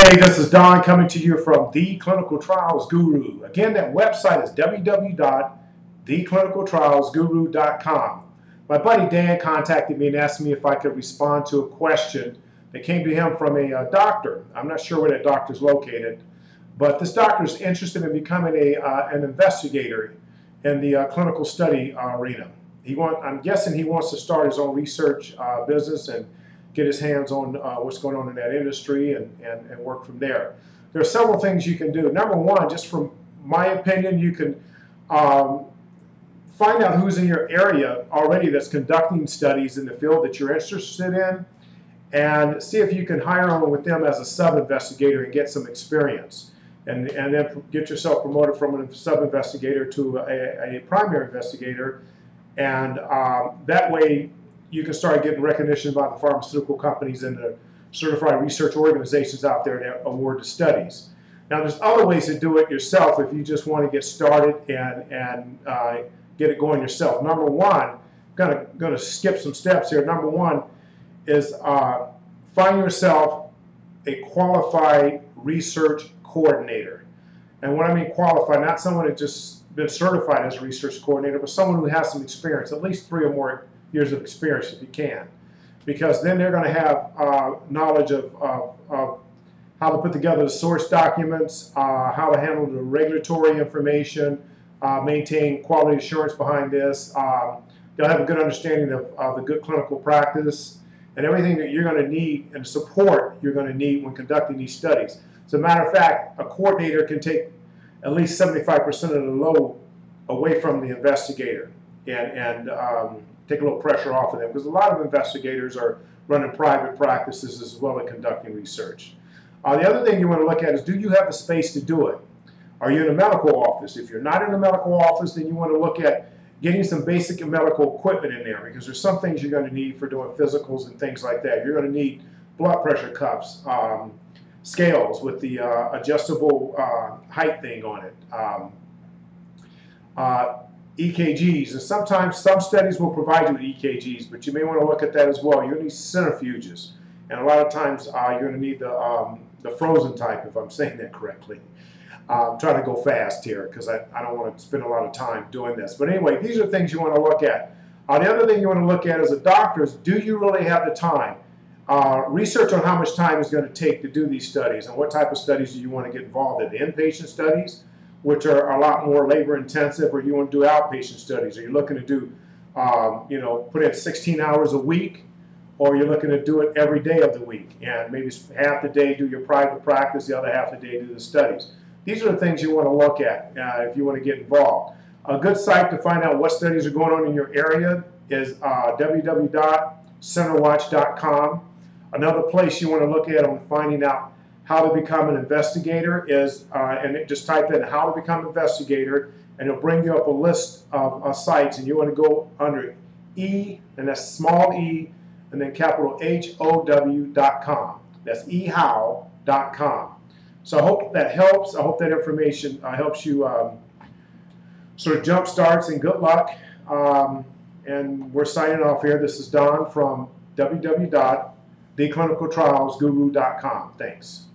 Hey, this is Don coming to you from The Clinical Trials Guru. Again, that website is www.TheClinicalTrialsGuru.com. My buddy Dan contacted me and asked me if I could respond to a question that came to him from a doctor. I'm not sure where that doctor is located, but this doctor is interested in becoming an investigator in the clinical study arena. I'm guessing he wants to start his own research business and get his hands on what's going on in that industry and work from there. There are several things you can do. Number one, just from my opinion, you can find out who's in your area already that's conducting studies in the field that you're interested in, and see if you can hire on with them as a sub-investigator and get some experience. And then get yourself promoted from a sub-investigator to a primary investigator, and that way you can start getting recognition by the pharmaceutical companies and the certified research organizations out there that award the studies. Now, there's other ways to do it yourself if you just want to get started and get it going yourself. Number one, I'm going to skip some steps here. Number one is find yourself a qualified research coordinator. And when I mean qualified, not someone that just been certified as a research coordinator, but someone who has some experience, at least 3 or more years of experience if you can, because then they're going to have knowledge of how to put together the source documents, how to handle the regulatory information, maintain quality assurance behind this. They'll have a good understanding of the good clinical practice and everything that you're going to need and support you're going to need when conducting these studies. As a matter of fact, a coordinator can take at least 75% of the load away from the investigator and take a little pressure off of them, because a lot of investigators are running private practices as well as conducting research. The other thing you want to look at is, do you have the space to do it? Are you in a medical office? If you're not in a medical office, then you want to look at getting some basic medical equipment in there, because there's some things you're going to need for doing physicals and things like that. You're going to need blood pressure cuffs, scales with the adjustable height thing on it, EKGs, and sometimes some studies will provide you with EKGs, but you may want to look at that as well. You'll need centrifuges, and a lot of times you're going to need the frozen type, if I'm saying that correctly. I'm trying to go fast here because I don't want to spend a lot of time doing this. But anyway, these are things you want to look at. The other thing you want to look at as a doctor is, do you really have the time? Research on how much time it's going to take to do these studies, and what type of studies do you want to get involved in. The inpatient studies, which are a lot more labor intensive, or you want to do outpatient studies, or you're looking to do, put in 16 hours a week, or you're looking to do it every day of the week, and maybe half the day do your private practice, the other half the day do the studies. These are the things you want to look at if you want to get involved. A good site to find out what studies are going on in your area is www.centerwatch.com. Another place you want to look at on finding out how to become an investigator is, just type in how to become an investigator, and it'll bring you up a list of sites, and you want to go under E, and that's small e, and then capital HOW.com. That's ehow.com. So I hope that helps. I hope that information helps you sort of jump starts, and good luck. And we're signing off here. This is Don from www.TheClinicalTrialsGuru.com. Thanks.